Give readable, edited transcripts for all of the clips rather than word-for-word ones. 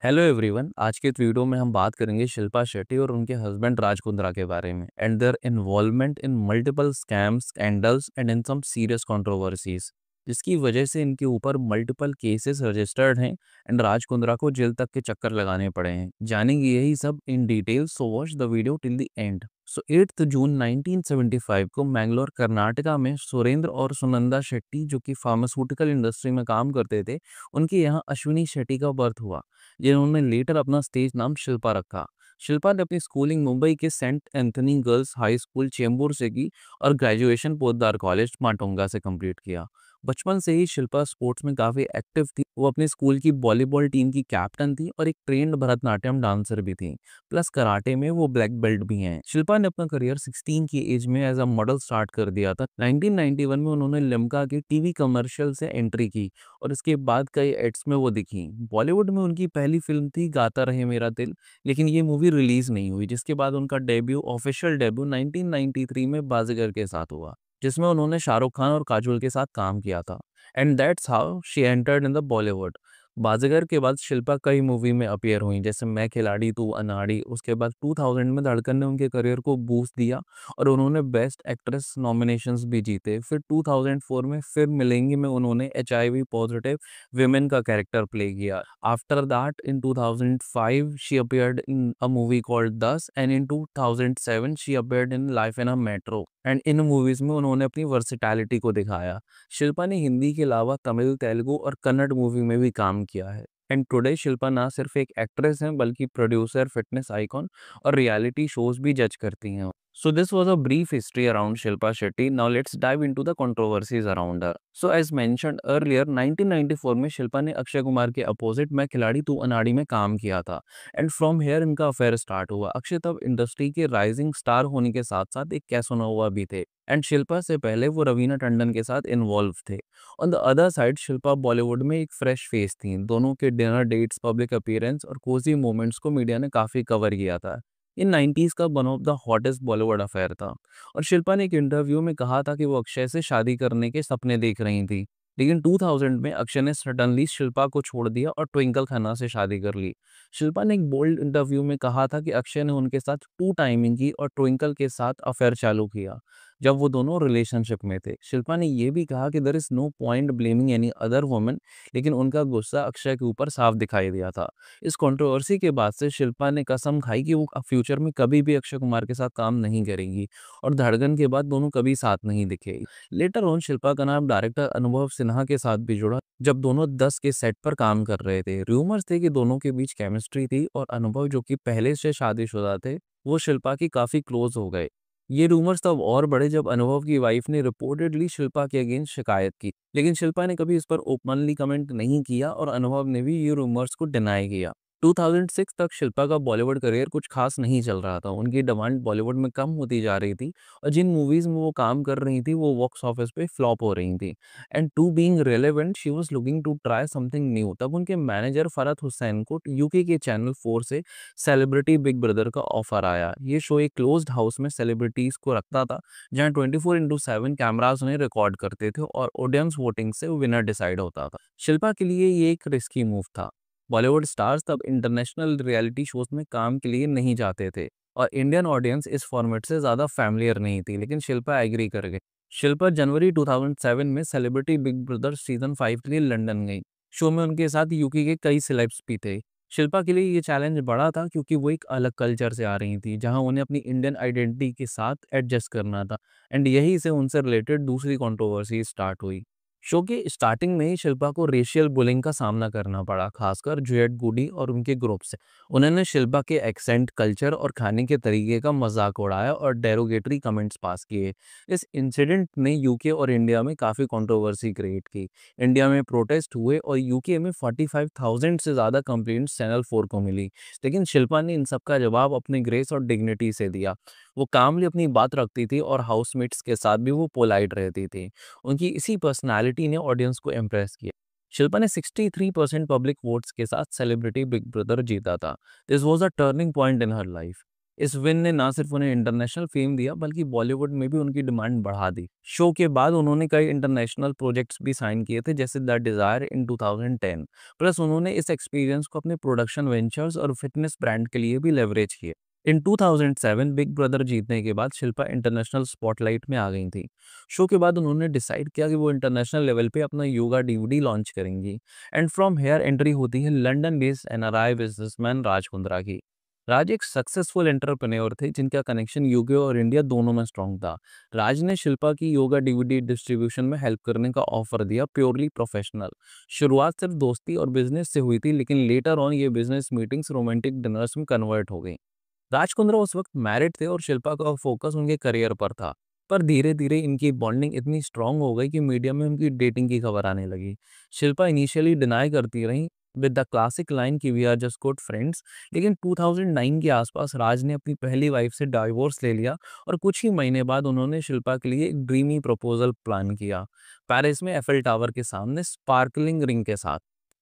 Hello everyone. आज के इस वीडियो में हम बात करेंगे शिल्पा शेट्टी और उनके हस्बैंड राज कुंद्रा के बारे में and their involvement in multiple scams, scandals and in some serious controversies, जिसकी वजह से इनके ऊपर मल्टीपल केसेस रजिस्टर्ड हैं एंड राज कुंद्रा को जेल तक के चक्कर लगाने पड़े हैं। जानेंगे यही सब in detail, so watch the video till the end. So 8 जून 1975 को मैंगलोर कर्नाटका में सुरेंद्र और सुनंदा शेट्टी, जो कि फार्मास्यूटिकल इंडस्ट्री में काम करते थे, उनके यहाँ अश्विनी शेट्टी का बर्थ हुआ, जिन्होंने लेटर अपना स्टेज नाम शिल्पा रखा। शिल्पा ने अपनी स्कूलिंग मुंबई के Saint Anthony girls high school Chembur से की और ग्रेजुएशन पोद्दार कॉलेज माटोंगा से कंप्लीट किया। बचपन से ही शिल्पा स्पोर्ट्स में काफ़ी एक्टिव थी। वो अपने स्कूल की वॉलीबॉल टीम की कैप्टन थी और एक ट्रेंड भरतनाट्यम डांसर भी थी। प्लस कराटे में वो ब्लैक बेल्ट भी हैं। शिल्पा ने अपना करियर 16 की एज में एज अ मॉडल स्टार्ट कर दिया था। 1991 में उन्होंने लिम्का के टीवी कमर्शियल से एंट्री की और इसके बाद कई एड्स में वो दिखी। बॉलीवुड में उनकी पहली फिल्म थी गाता रहे मेरा दिल, लेकिन ये मूवी रिलीज नहीं हुई, जिसके बाद उनका ऑफिशियल डेब्यू 1993 में बाजीगर के साथ हुआ, जिसमें उन्होंने शाहरुख खान और काजोल के साथ काम किया था। And that's how she entered in the Bollywood. Baazigar के बाद शिल्पा कई मूवी में अपीयर हुई, जैसे मैं खिलाड़ी तू अनाड़ी। उसके बाद 2000 में धड़कन ने उनके करियर को बूस्ट दिया और उन्होंने बेस्ट एक्ट्रेस नॉमिनेशंस भी जीते। फिर 2004 में फिर मिलेंगी में उन्होंने एचआईवी पॉजिटिव विमेन का कैरेक्टर प्ले किया। After that in 2005 she appeared in a movie called Dus and in 2007 she appeared in Life in a Metro. And in movies में उन्होंने अपनी वर्सिटैलिटी को दिखाया। शिल्पा ने हिंदी के अलावा तमिल, तेलुगु और कन्नड़ मूवी में भी काम किया है। एंड टुडे शिल्पा ना सिर्फ एक एक्ट्रेस हैं, बल्कि प्रोड्यूसर, फिटनेस आइकॉन और रियलिटी शोज भी जज करती हैं। So this was a brief history around Shilpa Shetty. Now let's dive into the controversies around her. So as mentioned earlier, 1994 में शिल्पा ने अक्षय कुमार के अपोजिट मैं खिलाड़ी तू अनाड़ी में काम किया था एंड फ्रॉम हेयर इनका अफेयर स्टार्ट हुआ। अक्षय तब इंडस्ट्री के राइजिंग स्टार होने के साथ साथ एक कैसोनोवा भी थे एंड शिल्पा से पहले वो रवीना टंडन के साथ इन्वॉल्व थे। On the other side Shilpa Bollywood में एक फ्रेश फेस थी। दोनों के डिनर डेट्स, पब्लिक अपीयरेंस और कोजी मोमेंट्स को मीडिया ने काफ़ी कवर किया था। इन 90s का one of the hottest Bollywood affair था और शिल्पा ने एक इंटरव्यू में कहा था कि वो अक्षय से शादी करने के सपने देख रही थी, लेकिन 2000 में अक्षय ने सडनली शिल्पा को छोड़ दिया और ट्विंकल खन्ना से शादी कर ली। शिल्पा ने एक बोल्ड इंटरव्यू में कहा था कि अक्षय ने उनके साथ टू टाइमिंग की और ट्विंकल के साथ अफेयर चालू किया जब वो दोनों रिलेशनशिप में थे। शिल्पा ने यह भी कहा कि there is no point blaming any other woman, लेकिन उनका गुस्सा अक्षय के ऊपर साफ दिखाई दिया था। इस कंट्रोवर्सी के बाद से शिल्पा ने कसम खाई कि वो फ्यूचर में कभी भी अक्षय कुमार के साथ काम नहीं करेंगी और धड़कन के बाद दोनों कभी साथ नहीं दिखे। लेटर ऑन शिल्पा का नाम डायरेक्टर अनुभव सिन्हा के साथ भी जुड़ा, जब दोनों 10 के सेट पर काम कर रहे थे। रूमर्स थे कि दोनों के बीच केमिस्ट्री थी और अनुभव, जो कि पहले से शादीशुदा थे, वो शिल्पा की काफी क्लोज हो गए। ये रूमर्स तब और बढ़े जब अनुभव की वाइफ ने रिपोर्टेडली शिल्पा के अगेंस्ट शिकायत की, लेकिन शिल्पा ने कभी इस पर ओपनली कमेंट नहीं किया और अनुभव ने भी ये रूमर्स को डिनाई किया। 2006 तक शिल्पा का बॉलीवुड करियर कुछ खास नहीं चल रहा था। उनकी डिमांड बॉलीवुड में कम होती जा रही थी और जिन मूवीज में वो काम कर रही थी वो बॉक्स ऑफिस पे फ्लॉप हो रही थी। And to being relevant she was looking to try something new. तब उनके मैनेजर फरहत हुसैन को यूके के चैनल 4 से सेलिब्रिटी बिग ब्रदर का ऑफर आया। ये शो एक क्लोज्ड हाउस में सेलिब्रिटीज को रखता था, जहां 24/7 कैमरास उन्हें रिकॉर्ड करते थे और ऑडियंस वोटिंग से विनर डिसाइड होता था। शिल्पा के लिए ये एक रिस्की मूव था। बॉलीवुड स्टार्स तब इंटरनेशनल रियलिटी शोज में काम के लिए नहीं जाते थे और इंडियन ऑडियंस इस फॉर्मेट से ज़्यादा फैमिलियर नहीं थी, लेकिन शिल्पा एग्री कर गई। शिल्पा जनवरी 2007 में सेलिब्रिटी बिग ब्रदर सीजन 5 के लिए लंदन गई। शो में उनके साथ यूके के कई सेलेब्स भी थे। शिल्पा के लिए ये चैलेंज बड़ा था क्योंकि वो एक अलग कल्चर से आ रही थी, जहां उन्हें अपनी इंडियन आइडेंटिटी के साथ एडजस्ट करना था एंड यही से उनसे रिलेटेड दूसरी कंट्रोवर्सी स्टार्ट हुई। शो के स्टार्टिंग में ही शिल्पा को रेशियल बुलिंग का सामना करना पड़ा, खासकर जुएट गुडी और उनके ग्रुप से। उन्होंने शिल्पा के एक्सेंट, कल्चर और खाने के तरीके का मजाक उड़ाया और डेरोगेटरी कमेंट्स पास किए। इस इंसिडेंट ने यूके और इंडिया में काफ़ी कंट्रोवर्सी क्रिएट की। इंडिया में प्रोटेस्ट हुए और यूके में 45,000 से ज़्यादा कंप्लेंट्स चैनल 4 को मिली, लेकिन शिल्पा ने इन सब का जवाब अपने ग्रेस और डिग्निटी से दिया। वो कामली अपनी बात रखती थी और हाउसमेट्स के साथ भी वो पोलाइट रहती थी। उनकी इसी पर्सनालिटी ने ऑडियंस को इम्प्रेस किया। शिल्पा ने 63% पब्लिक वोट्स के साथ सेलिब्रिटी बिग ब्रदर जीता था। This was a turning point in her life. इस विन ने ना सिर्फ उन्हें इंटरनेशनल फेम दिया बल्कि बॉलीवुड में भी उनकी डिमांड बढ़ा दी। शो के बाद उन्होंने कई इंटरनेशनल प्रोजेक्ट्स भी साइन किए थे जैसे द डिज़ायर इन 2010। प्लस उन्होंने इस एक्सपीरियंस को अपने प्रोडक्शन वेंचर्स और फिटनेस ब्रांड के लिए भी लेवरेज किए। इन 2007 बिग ब्रदर जीतने के बाद शिल्पा इंटरनेशनल स्पॉटलाइट में आ गई थी। शो के बाद उन्होंने डिसाइड किया कि वो इंटरनेशनल लेवल पे अपना योगा डीवीडी लॉन्च करेंगी। एंड फ्रॉम हेयर एंट्री होती है London based NRI businessman Raj Kundra की। राज एक सक्सेसफुल एंटरप्रेन्योर थे जिनका कनेक्शन यूके और इंडिया दोनों में स्ट्रॉन्ग था। राज ने शिल्पा की योगा डीवीडी डिस्ट्रीब्यूशन में हेल्प करने का ऑफर दिया, प्योरली प्रोफेशनल। शुरुआत सिर्फ दोस्ती और बिजनेस से हुई थी, लेकिन लेटर ऑन ये बिजनेस मीटिंग्स रोमांटिक डिनर्स में कन्वर्ट हो गई। राज कुंद्रा उस वक्त मैरिड थे और शिल्पा का फोकस उनके करियर पर था। पर धीरे धीरे इनकी बॉन्डिंग इतनी स्ट्रांग हो गई कि मीडिया में उनकी डेटिंग की खबर आने लगी। शिल्पा इनिशियली डिनाई करती रहीं विद द क्लासिक लाइन कि we are just good friends. लेकिन 2009 के आसपास राज ने अपनी पहली वाइफ से डाइवोर्स ले लिया और कुछ ही महीने बाद उन्होंने शिल्पा के लिए एक ड्रीमी प्रपोजल प्लान किया, पेरिस में एफएल टावर के सामने स्पार्कलिंग रिंग के साथ।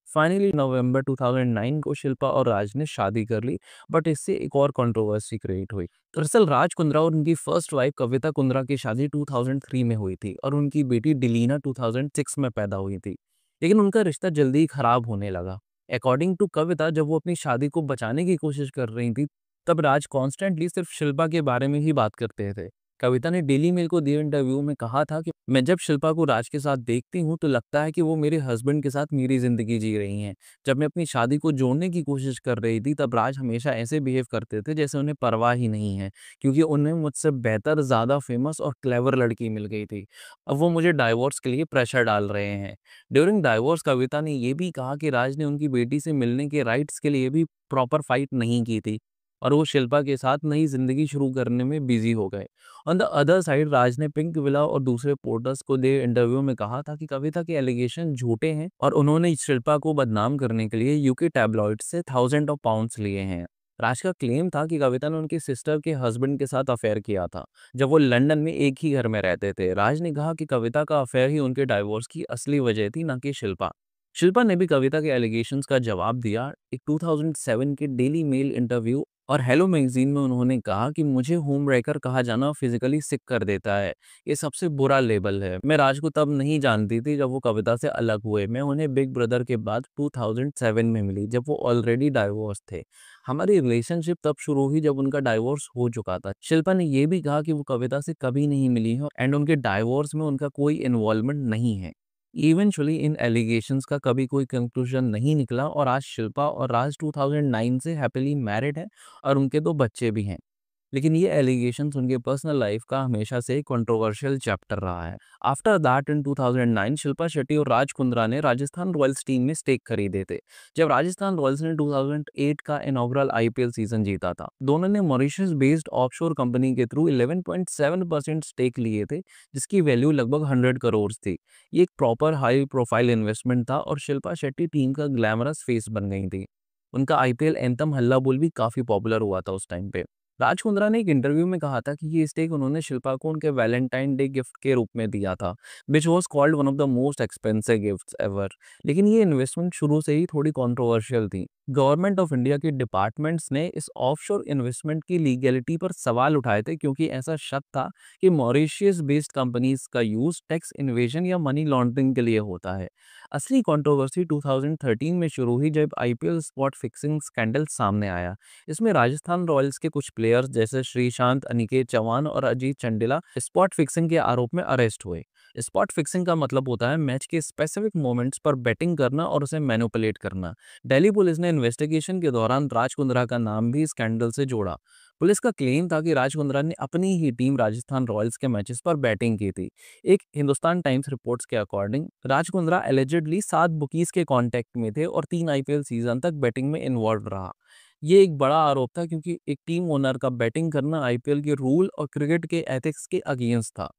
फाइनली नवंबर 2009 को शिल्पा और राज ने शादी कर ली। बट इससे एक और कंट्रोवर्सी क्रिएट हुई। दरअसल राज कुंद्रा और उनकी फर्स्ट वाइफ कविता कुंद्रा की शादी 2003 में हुई थी और उनकी बेटी डिलीना 2006 में पैदा हुई थी। लेकिन उनका रिश्ता जल्दी ही खराब होने लगा। अकॉर्डिंग टू कविता, जब वो अपनी शादी को बचाने की कोशिश कर रही थी, तब राज कॉन्स्टेंटली सिर्फ शिल्पा के बारे में ही बात करते थे। कविता ने डेली मेल को दिए इंटरव्यू में कहा था कि मैं जब शिल्पा को राज के साथ देखती हूँ तो लगता है कि वो मेरे हस्बैंड के साथ मेरी जिंदगी जी रही हैं। जब मैं अपनी शादी को जोड़ने की कोशिश कर रही थी तब राज हमेशा ऐसे बिहेव करते थे जैसे उन्हें परवाह ही नहीं है, क्योंकि उन्हें मुझसे बेहतर, ज़्यादा फेमस और क्लेवर लड़की मिल गई थी। अब वो मुझे डाइवोर्स के लिए प्रेशर डाल रहे हैं। ड्यूरिंग डाइवोर्स कविता ने ये भी कहा कि राज ने उनकी बेटी से मिलने के राइट्स के लिए भी प्रॉपर फाइट नहीं की थी और वो शिल्पा के साथ नई जिंदगी शुरू करने में बिजी हो गए। ऑन द अदर साइड राज ने पिंक विला और दूसरे पोर्टर्स को दिए इंटरव्यू में कहा था कि कविता के एलिगेशन झूठे हैं और उन्होंने शिल्पा को बदनाम करने के लिए यूके टैबलॉइड से थाउजेंड ऑफ पाउंड्स लिए हैं। राज का क्लेम था कि कविता ने उनकी सिस्टर के हस्बैंड के साथ अफेयर किया था जब वो लंदन में एक ही घर में रहते थे। राज ने कहा कि कविता का अफेयर ही उनके डाइवोर्स की असली वजह थी, न कि शिल्पा। शिल्पा ने भी कविता के एलिगेशंस का जवाब दिया। एक 2007 के डेली मेल इंटरव्यू और हेलो मैगजीन में उन्होंने कहा कि मुझे होम रेकर कहा जाना फिजिकली सिक कर देता है। ये सबसे बुरा लेबल है। मैं राज को तब नहीं जानती थी जब वो कविता से अलग हुए। मैं उन्हें बिग ब्रदर के बाद 2007 में मिली जब वो ऑलरेडी डाइवोर्स थे। हमारी रिलेशनशिप तब शुरू हुई जब उनका डाइवोर्स हो चुका था। शिल्पा ने यह भी कहा कि वो कविता से कभी नहीं मिली है एंड उनके डाइवोर्स में उनका कोई इन्वॉल्वमेंट नहीं है। इवेंचुअली इन एलिगेशंस का कभी कोई कंक्लूजन नहीं निकला और आज शिल्पा और राज 2009 से हैप्पीली मैरिड हैं और उनके 2 बच्चे भी हैं। लेकिन ये एलिगेशंस उनके पर्सनल लाइफ का हमेशा से एक कंट्रोवर्शियल चैप्टर रहा है। आफ्टर दैट इन 2009 शिल्पा शेट्टी और राज कुंद्रा ने राजस्थान रॉयल्स टीम में स्टेक खरीदे थे। जब राजस्थान रॉयल्स ने 2008 का इनॉग्रल आईपीएल सीजन जीता था, दोनों ने मॉरिशस बेस्ड ऑफशोर कंपनी के थ्रू 11.7% स्टेक लिए थे, जिसकी वैल्यू लगभग 100 करोड़ थी। ये एक प्रॉपर हाई प्रोफाइल इन्वेस्टमेंट था और शिल्पा शेट्टी टीम का ग्लैमरस फेस बन गई थी। उनका आईपीएल एंथम हल्ला बोल भी काफी पॉपुलर हुआ था उस टाइम पे। राज कुंद्रा ने एक इंटरव्यू में कहा था कि ये स्टेक उन्होंने शिल्पा को उनके वैलेंटाइन डे गिफ्ट के रूप में दिया था, which was called one of the most expensive gifts ever. लेकिन ये इन्वेस्टमेंट शुरू से ही थोड़ी कंट्रोवर्शियल थी। गवर्नमेंट ऑफ इंडिया के डिपार्टमेंट्स ने इस ऑफशोर इन्वेस्टमेंट की लीगैलिटी पर सवाल उठाए थे, क्योंकि ऐसा शक था कि मॉरिशियस बेस्ड कंपनीज का यूज टैक्स इन्वेजन या मनी लॉन्ड्रिंग के लिए होता है। असली कंट्रोवर्सी 2013 में शुरू हुई जब आईपीएल स्पॉट फिक्सिंग स्कैंडल सामने आया। इसमें राजस्थान रॉयल्स के कुछ प्लेयर्स जैसे श्रीशांत, अनिकेत चौहान और अजीत चंडेला स्पॉट फिक्सिंग के आरोप में अरेस्ट हुए। स्पॉट फिक्सिंग का मतलब होता है मैच के स्पेसिफिक मोमेंट्स पर बैटिंग करना और उसे मैनिपुलेट करना। दिल्ली पुलिस ने इन्वेस्टिगेशन के दौरान राज कुंद्रा का नाम भी स्कैंडल से जोड़ा। पुलिस का क्लेम था कि राज कुंद्रा ने अपनी ही टीम राजस्थान रॉयल्स के मैचेस पर बैटिंग की थी। एक हिंदुस्तान टाइम्स रिपोर्ट्स के according Raj Kundra allegedly 7 bookies के कांटेक्ट में थे और 3 आईपीएल सीजन तक बैटिंग में इन्वॉल्व रहा। ये एक बड़ा आरोप था, क्योंकि एक टीम ओनर का बैटिंग करना आईपीएल के रूल और क्रिकेट के एथिक्स के अगेंस्ट था।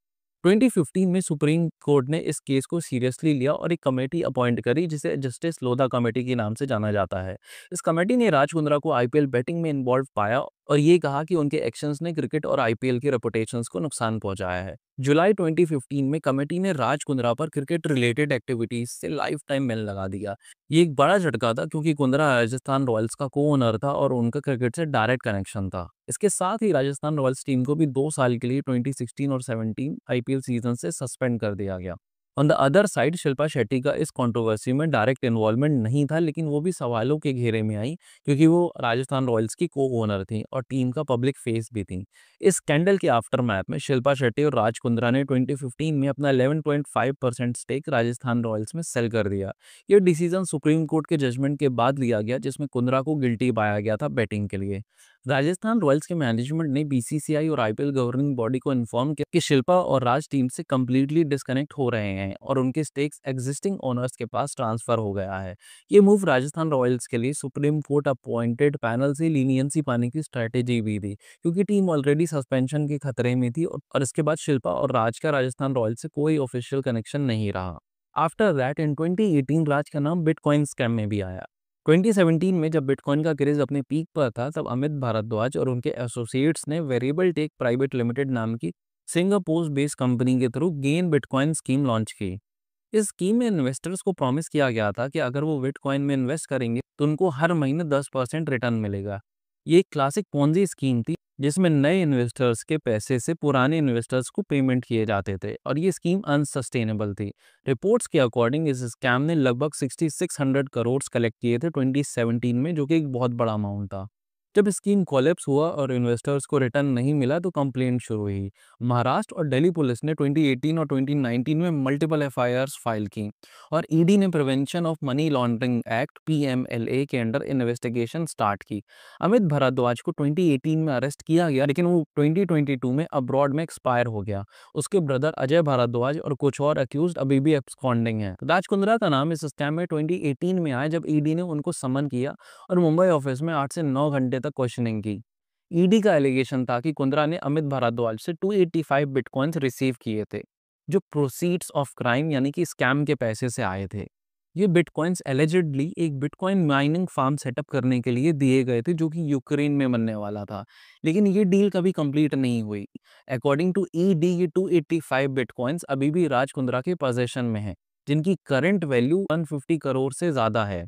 2015 में सुप्रीम कोर्ट ने इस केस को सीरियसली लिया और एक कमेटी अपॉइंट करी जिसे जस्टिस लोधा कमेटी के नाम से जाना जाता है। इस कमेटी ने राज कुंद्रा को आईपीएल बैटिंग में इन्वॉल्व पाया और ये कहा कि उनके एक्शंस ने क्रिकेट और आईपीएल के रेपुटेशंस को नुकसान पहुंचाया है। जुलाई 2015 में कमेटी ने राज कुंद्रा पर क्रिकेट रिलेटेड एक्टिविटीज से लाइफ टाइम बैन लगा दिया। ये एक बड़ा झटका था क्योंकि कुंद्रा राजस्थान रॉयल्स का को ओनर था और उनका क्रिकेट से डायरेक्ट कनेक्शन था। इसके साथ ही राजस्थान रॉयल्स टीम को भी 2 साल के लिए 2016 और 17 आईपीएल सीजन से सस्पेंड कर दिया गया। On the other side Shilpa Shetty का इस कंट्रोवर्सी में डायरेक्ट इन्वॉल्वमेंट नहीं था, लेकिन वो भी सवालों के घेरे में आई क्योंकि वो राजस्थान रॉयल्स की को ओनर थी और टीम का पब्लिक फेस भी थी। इस स्कैंडल के आफ्टरमैथ में शिल्पा शेट्टी और राज कुंद्रा ने 2015 में अपना 11.5% स्टेक राजस्थान रॉयल्स में सेल कर दिया। ये डिसीजन सुप्रीम कोर्ट के जजमेंट के बाद लिया गया, जिसमें कुंद्रा को गिल्टी पाया गया था बैटिंग के लिए। राजस्थान रॉयल्स के मैनेजमेंट ने बीसीसीआई और आईपीएल गवर्निंग बॉडी को इन्फॉर्म किया कि शिल्पा और राज टीम से कंप्लीटली डिस्कनेक्ट हो रहे हैं और उनके स्टेक्स एग्जिस्टिंग ओनर्स के पास ट्रांसफर हो गया है। ये मूव राजस्थान रॉयल्स के लिए सुप्रीम कोर्ट अपॉइंटेड पैनल से लीनियंसी पाने की स्ट्रेटेजी भी थी, क्योंकि टीम ऑलरेडी सस्पेंशन के खतरे में थी और इसके बाद शिल्पा और राज का राजस्थान रॉयल्स से कोई ऑफिशियल कनेक्शन नहीं रहा। आफ्टर दैट इन 2018 राज का नाम बिटकॉइन स्कैम में भी आया। 2017 में जब बिटकॉइन का क्रेज अपने पीक पर था, तब अमित भारद्वाज और उनके एसोसिएट्स ने वेरिएबल टेक प्राइवेट लिमिटेड नाम की सिंगापुर बेस्ड कंपनी के through gain bitcoin scheme launch की। इस स्कीम में इन्वेस्टर्स को प्रॉमिस किया गया था कि अगर वो बिटकॉइन में इन्वेस्ट करेंगे तो उनको हर महीने 10% रिटर्न मिलेगा। ये एक क्लासिक पोंजी स्कीम थी जिसमें नए इन्वेस्टर्स के पैसे से पुराने इन्वेस्टर्स को पेमेंट किए जाते थे और ये स्कीम अनसस्टेनेबल थी। रिपोर्ट्स के अकॉर्डिंग इस स्कैम ने लगभग 6600 करोड़ कलेक्ट किए थे 2017 में, जो कि एक बहुत बड़ा अमाउंट था। जब स्कीम कोलैप्स हुआ और इन्वेस्टर्स को रिटर्न नहीं मिला तो कंप्लेंट शुरू हुई। महाराष्ट्र और दिल्ली पुलिस ने 2018 और 2019 में मल्टीपल एफआईआर्स फाइल की और ईडी ने prevention of money laundering act PMLA के अंडर इन्वेस्टिगेशन स्टार्ट की। अमित भारद्वाज को 2018 में अरेस्ट किया गया, लेकिन वो 2022 में अब्रॉड में एक्सपायर हो गया। उसके ब्रदर अजय भारद्वाज और कुछ और अक्यूज्ड अभी भी एब्सकॉन्डिंग हैं। राज कुंद्रा का नाम इस स्कैम में 2018 में आया जब ईडी ने उनको समन किया और मुंबई ऑफिस में 8 से 9 घंटे तक क्वेश्चनिंग की। ईडी का एलिगेशन था कि कुंद्रा ने अमित भारद्वाज से 285 बिटकॉइंस रिसीव किए थे, जो प्रोसीड्स ऑफ क्राइम यानी कि स्कैम के पैसे से आए थे। ये बिटकॉइंस एलिजिडली एक बिटकॉइन माइनिंग फार्म सेटअप करने के लिए दिए गए थे, जो कि यूक्रेन में बनने वाला था, लेकिन ये डील कभी कंप्लीट नहीं हुई। अकॉर्डिंग टू ईडी ये 285 बिटकॉइंस अभी भी राज कुंद्रा के पोजेशन में है, जिनकी करंट वैल्यू 150 करोड़ से ज्यादा है।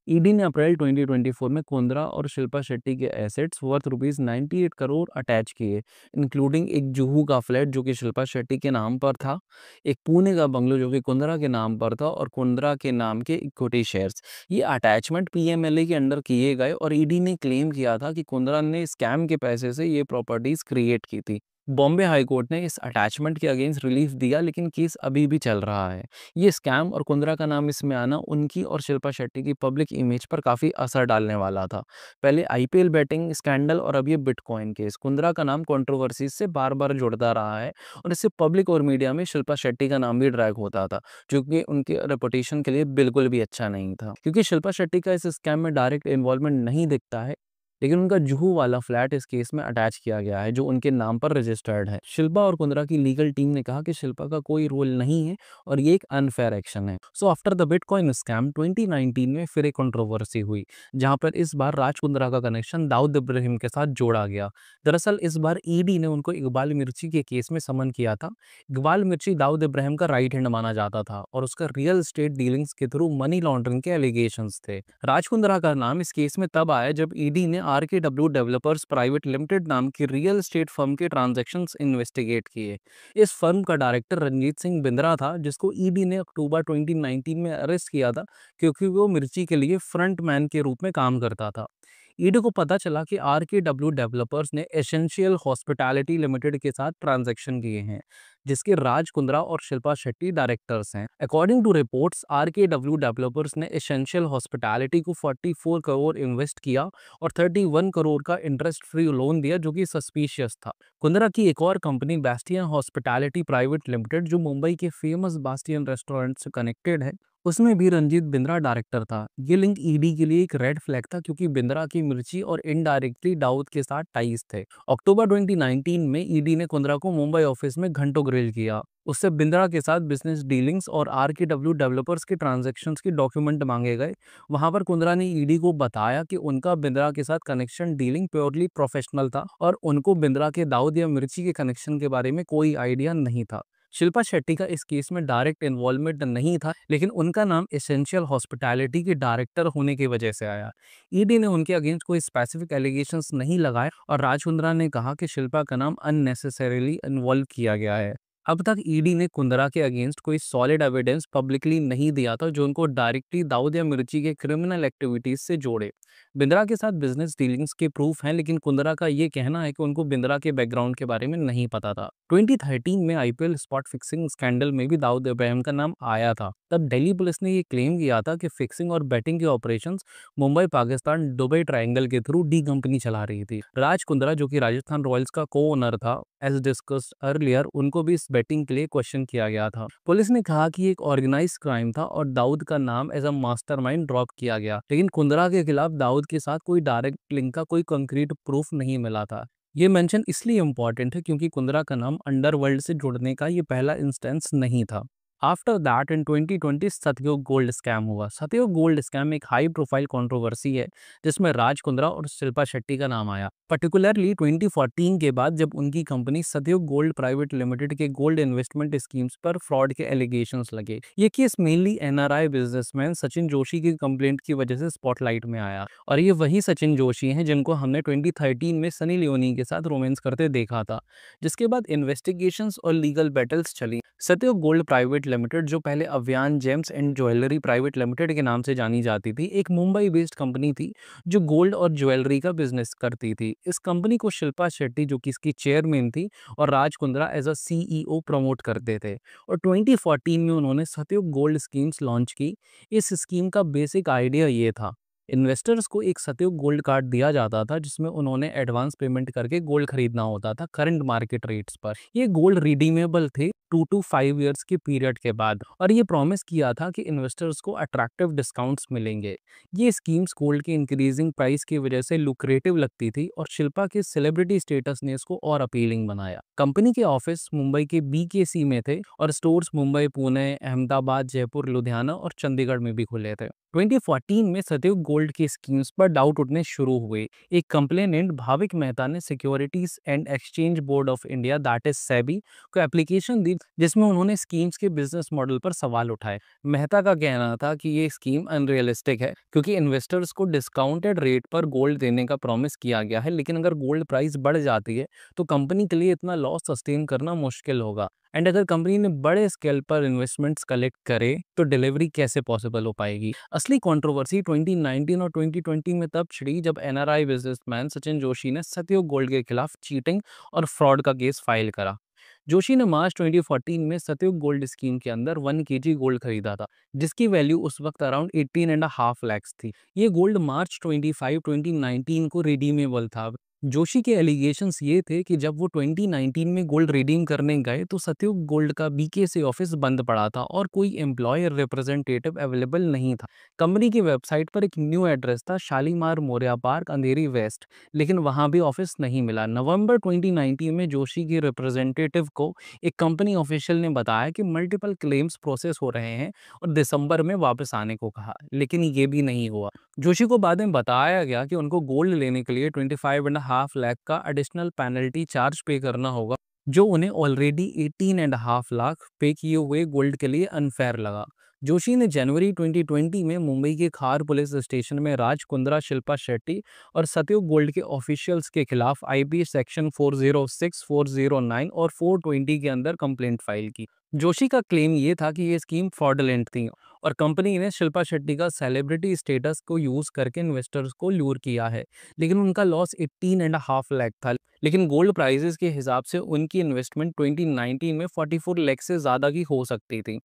ईडी ने अप्रैल 2024 में कुंद्रा और शिल्पा शेट्टी के assets worth rupees 98 crore attach किए, इंक्लूडिंग एक जुहू का फ्लैट जो कि शिल्पा शेट्टी के नाम पर था, एक पुणे का बंगलो जो कि कुंद्रा के नाम पर था और कुंद्रा के नाम के इक्विटी शेयर्स। ये अटैचमेंट पीएमएलए के अंडर किए गए और ईडी ने क्लेम किया था कि कुंद्रा ने स्कैम के पैसे से ये प्रॉपर्टीज क्रिएट की थी। बॉम्बे हाई कोर्ट ने इस अटैचमेंट के अगेंस्ट रिलीफ दिया, लेकिन केस अभी भी चल रहा है। ये स्कैम और कुंद्रा का नाम इसमें आना उनकी और शिल्पा शेट्टी की पब्लिक इमेज पर काफ़ी असर डालने वाला था। पहले आईपीएल बैटिंग स्कैंडल और अब ये बिटकॉइन केस। कुंद्रा का नाम कंट्रोवर्सीज से बार-बार जुड़ता रहा है और इससे पब्लिक और मीडिया में शिल्पा शेट्टी का नाम भी ड्रैग होता था, जो कि उनके रेपुटेशन के लिए बिल्कुल भी अच्छा नहीं था। क्योंकि शिल्पा शेट्टी का इस स्कैम में डायरेक्ट इन्वॉल्वमेंट नहीं दिखता है, लेकिन उनका जुहू वाला फ्लैट इस केस में अटैच किया गया है, जो उनके नाम पर रजिस्टर्ड है। शिल्पा और कुंद्रा की लीगल टीम ने कहा कि शिल्पा का कोई रोल नहीं है और ये एक अनफेयर एक्शन है। So after the bitcoin scam 2019 में फिर एक कंट्रोवर्सी हुई, जहां पर इस बार राज कुंद्रा का कनेक्शन दाऊद इब्राहिम के साथ जोड़ा गया। दरअसल इस बार ईडी ने उनको इकबाल मिर्ची के केस में समन किया था। इकबाल मिर्ची दाऊद इब्राहिम का राइट हैंड माना जाता था और उसका रियल एस्टेट डीलिंग्स के थ्रू मनी लॉन्ड्रिंग के एलिगेशंस थे। राज कुंद्रा का नाम इस केस में तब आया जब ईडी ने आरकेडब्ल्यू डेवलपर्स प्राइवेट लिमिटेड नाम की रियल एस्टेट फर्म के ट्रांजैक्शंस इन्वेस्टिगेट किए। इस फर्म का डायरेक्टर रंजीत सिंह बिंद्रा था, जिसको ईडी ने अक्टूबर 2019 में अरेस्ट किया था क्योंकि वो मिर्ची के लिए फ्रंट मैन के रूप में काम करता था। ईडी को पता चला कि आरकेडब्ल्यू डेवलपर्स ने एसेंशियल हॉस्पिटैलिटी लिमिटेड के साथ ट्रांजैक्शन किए हैं, जिसके राज कुंद्रा और शिल्पा शेट्टी डायरेक्टर्स हैं। अकॉर्डिंग टू रिपोर्ट्स, आरकेडब्ल्यू डेवलपर्स ने एसेंशियल हॉस्पिटैलिटी को 44 करोड़ इन्वेस्ट किया और 31 करोड़ का इंटरेस्ट फ्री लोन दिया, जो कि सस्पिशियस था। कुंद्रा की एक और company Bastian hospitality private limited, जो मुंबई के फेमस बास्टियन रेस्टोरेंट से कनेक्टेड है, उसमें भी रंजीत बिंद्रा डायरेक्टर था। ये लिंक ईडी के लिए एक रेड फ्लैग था क्योंकि बिंद्रा की मिर्ची और इनडायरेक्टली दाऊद के साथ टाइज थे। अक्टूबर 2019 में ईडी ने कुंद्रा को मुंबई ऑफिस में घंटों ग्रिल किया उससे बिंद्रा के साथ बिजनेस डीलिंग्स और आरकेडब्ल्यू डेवलपर्स के ट्रांजैक्शंस के डॉक्यूमेंट मांगे गए। वहां पर कुंद्रा ने ईडी को बताया कि उनका बिंद्रा के साथ कनेक्शन डीलिंग प्योरली प्रोफेशनल था और उनको बिंद्रा के दाऊद या मिर्ची के कनेक्शन के बारे में कोई आइडिया नहीं था। शिल्पा शेट्टी का इस केस में डायरेक्ट इन्वॉल्वमेंट नहीं था, लेकिन उनका नाम एसेंशियल हॉस्पिटैलिटी के डायरेक्टर होने की वजह से आया। ईडी ने उनके अगेंस्ट कोई स्पेसिफिक एलिगेशंस नहीं लगाए और राज कुंद्रा ने कहा कि शिल्पा का नाम अननेसेसरीली इन्वॉल्व किया गया है। अब तक ईडी ने कुंद्रा के अगेंस्ट कोई सॉलिड एविडेंस पब्लिकली नहीं दिया था जो उनको डायरेक्टली दाऊद या मिर्ची के क्रिमिनल एक्टिविटीज से जोड़े। बिंद्रा के साथ बिजनेस डीलिंग्स के प्रूफ हैं, लेकिन कुंद्रा का ये कहना है कि उनको बिंद्रा के बैकग्राउंड के बारे में नहीं पता था। 2013 में आईपीएल स्पॉट फिक्सिंग स्कैंडल में भी दाऊद इब्राहिम का नाम आया था। तब दिल्ली पुलिस ने ये क्लेम किया था कि फिक्सिंग और बैटिंग के operations Mumbai, Pakistan, Dubai triangle के थ्रू डी कंपनी चला रही थी। राज कुंद्रा, जो कि राजस्थान रॉयल्स का को ओनर था, एज डिस्कस्ड अर्लियर, उनको भी इस बैटिंग के लिए क्वेश्चन किया गया था। पुलिस ने कहा कि ये एक ऑर्गेनाइज क्राइम था और दाऊद का नाम एज अ मास्टरमाइंड ड्रॉप किया गया, लेकिन कुंद्रा के खिलाफ दाऊद के साथ कोई डायरेक्ट लिंक का कोई कंक्रीट प्रूफ नहीं मिला था। ये मेंशन इसलिए इंपॉर्टेंट है क्योंकि कुंद्रा का नाम अंडरवर्ल्ड से जुड़ने का ये पहला इंस्टेंस नहीं था। After that in 2020 Satyug gold scam हुआ। सतयोग गोल्ड स्कैम एक हाई प्रोफाइल कंट्रोवर्सी है जिसमें राज कुंद्रा और शिल्पा शेट्टी का नाम आया। पर्टिकुलरली 2014 के बाद जब उनकी कंपनी सतयोग गोल्ड प्राइवेट लिमिटेड के गोल्ड इन्वेस्टमेंट स्कीम्स पर फ्रॉड के एलिगेशंस लगे। ये case mainly NRI businessman Sachin Joshi की कंप्लेंट की वजह से स्पॉटलाइट में आया और ये वही सचिन जोशी हैं जिनको हमने 2013 में सनी लियोनी के साथ रोमांस करते देखा था, जिसके बाद इन्वेस्टिगेशंस और लीगल बैटल्स चली। सतयोग गोल्ड प्राइवेट लिमिटेड, जो पहले Avyan James and jewellery private limited के नाम से जानी जाती थी, एक मुंबई बेस्ड कंपनी थी जो गोल्ड और ज्वेलरी का बिजनेस करती थी। इस कंपनी को शिल्पा शेट्टी, जो कि इसकी चेयरमैन थी, और Raj Kundra as a CEO promote करते थे और 2014 में उन्होंने सतयोग गोल्ड स्कीम्स लॉन्च की। इस स्कीम का बेसिक आइडिया ये था, इन्वेस्टर्स को एक सतयोग गोल्ड कार्ड दिया जाता था जिसमें उन्होंने एडवांस पेमेंट करके गोल्ड खरीदना होता था करंट मार्केट रेट्स पर। ये गोल्ड रिडीमेबल थे 2 to 5 ईयर्स के पीरियड के बाद और ये प्रॉमिस किया था कि इन्वेस्टर्स को अट्रैक्टिव डिस्काउंट्स मिलेंगे। ये स्कीम्स गोल्ड के इंक्रीजिंग प्राइस की वजह से लुक्रेटिव लगती थी और शिल्पा के सेलिब्रिटी स्टेटस ने इसको और अपीलिंग बनाया। कंपनी के ऑफिस मुंबई के बीकेसी में थे और स्टोर्स मुंबई, पुणे, अहमदाबाद, जयपुर, लुधियाना और चंडीगढ़ में भी खुले थे। 2014 में सतयोग गोल्ड की स्कीम्स पर डाउट उठने शुरू हुए। एक कंप्लेनेंट भाविक मेहता ने securities and exchange board of India, that is SEBI, को एप्लीकेशन दी जिसमें उन्होंने स्कीम्स के बिजनेस मॉडल पर सवाल उठाए। मेहता का कहना था कि ये स्कीम अनरियलिस्टिक है क्योंकि इन्वेस्टर्स को डिस्काउंटेड रेट पर गोल्ड देने का प्रॉमिस किया गया है, लेकिन अगर गोल्ड प्राइस बढ़ जाती है तो कंपनी के लिए इतना लॉस सस्टेन करना मुश्किल होगा एंड अगर कंपनी ने बड़े स्केल पर इन्वेस्टमेंट्स कलेक्ट करे तो डिलीवरी कैसे पॉसिबल हो पाएगी। असली कंट्रोवर्सी 2019 और 2020 में तब छिड़ी जब एनआरआई बिजनेसमैन सचिन जोशी ने सतयोग गोल्ड के खिलाफ चीटिंग और फ्रॉड का केस फाइल करा। जोशी ने मार्च 2014 में सतयुग गोल्ड स्कीम के अंदर 1 kg गोल्ड खरीदा था जिसकी वैल्यू उस वक्त अराउंड 18.5 lakhs थी। ये गोल्ड मार्च 25 2019 को रिडीमेबल था। जोशी के एलिगेशंस ये थे कि जब वो 2019 में गोल्ड रिडीम करने गए तो सतयुग गोल्ड का बीकेसी ऑफिस बंद पड़ा था और कोई एम्प्लॉयर रिप्रेजेंटेटिव अवेलेबल नहीं था। कंपनी की वेबसाइट पर एक न्यू एड्रेस था, शालीमार मोरिया पार्क, अंधेरी वेस्ट, लेकिन वहां भी ऑफिस नहीं मिला। नवंबर 2019 में जोशी के रिप्रेजेंटेटिव को एक कंपनी ऑफिशियल ने बताया कि मल्टीपल क्लेम्स प्रोसेस हो रहे हैं और दिसंबर में वापस आने को कहा, लेकिन ये भी नहीं हुआ। जोशी को बाद में बताया गया कि उनको गोल्ड लेने के लिए 25.5 लाख का एडिशनल पेनल्टी चार्ज पे करना होगा, जो उन्हें ऑलरेडी 18.5 लाख पे किए हुए गोल्ड के लिए अनफेयर लगा। जोशी ने जनवरी 2020 में मुंबई के खार पुलिस स्टेशन में राज कुंद्रा, शिल्पा शेट्टी और सतयुग गोल्ड के ऑफिशियल्स के खिलाफ आईपी सेक्शन 406, 409 और 420 के अंदर कंप्लेंट फाइल की। जोशी का क्लेम ये था कि ये स्कीम फ्रॉडलेंट थी और कंपनी ने शिल्पा शेट्टी का सेलिब्रिटी स्टेटस को यूज करके इन्वेस्टर्स को लूर किया है, लेकिन उनका लॉस 18.5 लाख था। लेकिन गोल्ड प्राइसेस के हिसाब से उनकी इन्वेस्टमेंट 2019 में 44 लाख से ज्यादा की हो सकती थी।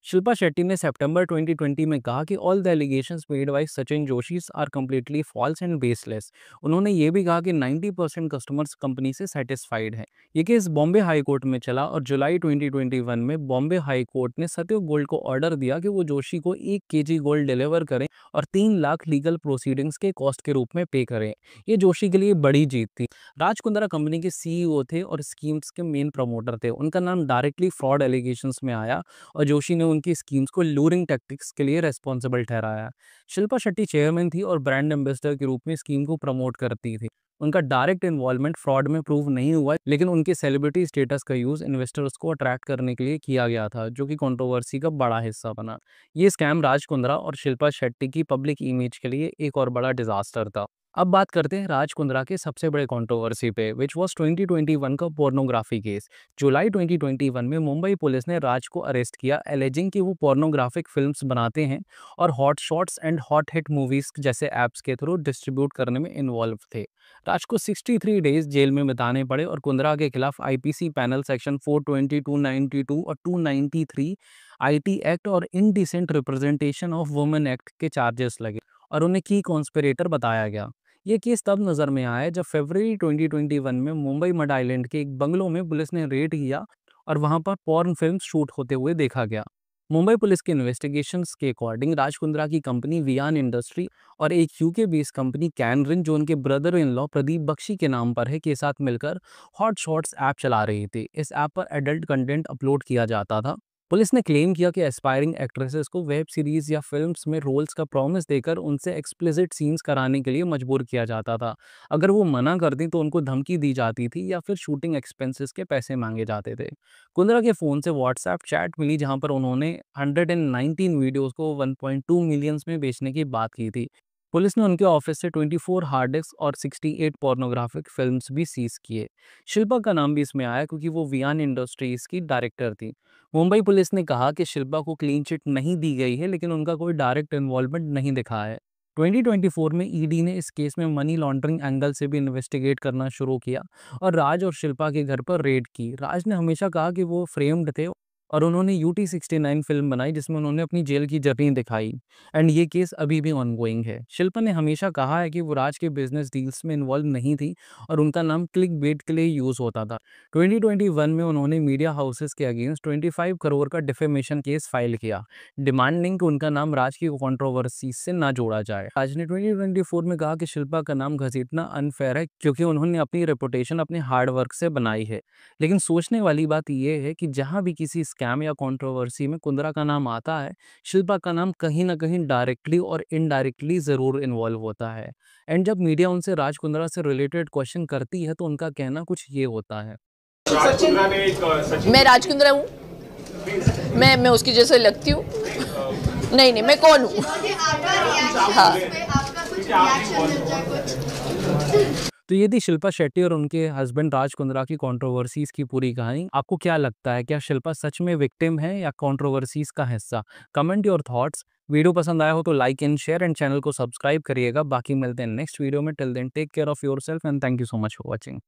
शिल्पा शेट्टी ने सितंबर 2020 में कहा कि all the allegations made by Sachin Joshi are completely false and baseless. उन्होंने ये भी कहा कि 90% कस्टमर्स कंपनी से सेटिस्फाइड हैं। ये केस बॉम्बे हाई कोर्ट में चला और जुलाई 2021 में बॉम्बे हाई कोर्ट ने सत्यु गोल्ड को ऑर्डर दिया कि वो जोशी को 1 kg गोल्ड डिलीवर करें और 3 लाख लीगल प्रोसीडिंग्स के कॉस्ट के रूप में पे करें। ये जोशी के लिए बड़ी जीत थी। राज कुंद्रा कंपनी के सीईओ थे और स्कीम्स के मेन प्रमोटर थे। उनका नाम डायरेक्टली फ्रॉड एलिगेशंस में आया और जोशी ने उनकी स्कीम्स को लूरिंग टैक्टिक्स के लिए रेस्पॉन्सिबल ठहराया। शिल्पा शेट्टी चेयरमैन थी और ब्रांड एम्बेसडर के रूप में स्कीम को प्रमोट करती थी। उनका डायरेक्ट इन्वॉल्वमेंट फ्रॉड में प्रूव नहीं हुआ, लेकिन उनके सेलिब्रिटी स्टेटस का यूज इन्वेस्टर्स को अट्रैक्ट करने के लिए किया गया था, जो कि कंट्रोवर्सी का बड़ा हिस्सा बना। ये स्कैम राज कुंद्रा और शिल्पा शेट्टी की पब्लिक इमेज के लिए एक और बड़ा डिजास्टर था। अब बात करते हैं राज कुंद्रा के सबसे बड़े कंट्रोवर्सी पे, विच वाज 2021 का पोर्नोग्राफी केस। जुलाई 2021 में मुंबई पुलिस ने राज को अरेस्ट किया, एलिजिंग कि वो पोर्नोग्राफिक फिल्म्स बनाते हैं और hot shots and hot hit movies जैसे ऐप्स के थ्रू डिस्ट्रीब्यूट करने में इन्वॉल्व थे। राज को 63 डेज जेल में बिताने पड़े और कुंद्रा के खिलाफ आईपीसी पैनल सेक्शन 420, 292 और 293 आईटी एक्ट और indecent representation of women act के चार्जेस लगे और उन्हें की कॉन्स्पिरेटर बताया गया। ये केस तब नजर में आया जब फरवरी 2021 में मुंबई मड आइलैंड के एक बंगलों में पुलिस ने रेड किया और वहां पर पॉर्न फिल्म शूट होते हुए देखा गया। मुंबई पुलिस के इन्वेस्टिगेशंस के अकॉर्डिंग राज कुंद्रा की कंपनी वियान इंडस्ट्री और एक यूके बेस्ड कंपनी कैनरिन, जो उनके brother in law Pradeep Bakshi के नाम पर है, के साथ मिलकर हॉट शॉट्स ऐप चला रही थी। इस ऐप पर एडल्ट कंटेंट अपलोड किया जाता था। पुलिस ने क्लेम किया कि एस्पायरिंग एक्ट्रेसेस को वेब सीरीज या फिल्म्स में रोल्स का प्रॉमिस देकर उनसे एक्सप्लिसिट सीन्स कराने के लिए मजबूर किया जाता था। अगर वो मना कर दें तो उनको धमकी दी जाती थी या फिर शूटिंग एक्सपेंसेस के पैसे मांगे जाते थे। कुंद्रा के फ़ोन से व्हाट्सएप चैट मिली जहां पर उन्होंने 119 वीडियोस को 1.2 मिलियंस में बेचने की बात की थी। पुलिस ने उनके ऑफिस से 24 हार्ड डिस्क और 68 पोर्नोग्राफिक फिल्म्स भी सीज किए। शिल्पा का नाम भी इसमें आया क्योंकि वो वियान इंडस्ट्रीज की डायरेक्टर थी। मुंबई पुलिस ने कहा कि शिल्पा को क्लीन चिट नहीं दी गई है, लेकिन उनका कोई डायरेक्ट इन्वॉल्वमेंट नहीं दिखा है। 2024 में ईडी ने इस केस में मनी लॉन्ड्रिंग एंगल से भी इन्वेस्टिगेट करना शुरू किया और राज और शिल्पा के घर पर रेड की। राज ने हमेशा कहा कि वो फ्रेम्ड थे और उन्होंने UT69 फिल्म बनाई जिसमें उन्होंने अपनी जेल की जर्नी दिखाई एंड ये केस अभी भी ऑनगोइंग है। शिल्पा ने हमेशा कहा है कि वो राज के बिजनेस डील्स में इन्वॉल्व नहीं थी और उनका नाम क्लिक बेट के लिए यूज होता था। 2021 में उन्होंने मीडिया हाउसेस के अगेंस्ट 25 करोड़ का डिफेमेशन केस फाइल किया, डिमांडिंग कि उनका नाम राज की कंट्रोवर्सी से ना जोड़ा जाए। राज ने 2024 में कहा कि शिल्पा का नाम घसीटना अनफेयर है क्योंकि उन्होंने अपनी रेपुटेशन अपने हार्ड वर्क से बनाई है। लेकिन सोचने वाली बात यह है कि जहां भी किसी स्कैम या कंट्रोवर्सी में कुंद्रा का नाम आता है, शिल्पा का नाम कहीं ना कहीं डायरेक्टली और इनडायरेक्टली जरूर इन्वॉल्व होता है। एंड जब मीडिया उनसे राज कुंद्रा से रिलेटेड क्वेश्चन करती है तो उनका कहना कुछ ये होता है। मैं राज कुंद्रा हूँ, मैं उसकी जैसे लगती हूँ? नहीं नहीं, मैं कौन हूँ? हाँ। तो ये थी शिल्पा शेट्टी और उनके हस्बैंड राज कुंद्रा की कंट्रोवर्सीज की पूरी कहानी। आपको क्या लगता है, क्या शिल्पा सच में विक्टिम है या कंट्रोवर्सीज का हिस्सा? Comment your thoughts. वीडियो पसंद आया हो तो like and share and channel को सब्सक्राइब करिएगा। बाकी मिलते हैं नेक्स्ट वीडियो में। Till then take care of yourself and thank you so much for watching.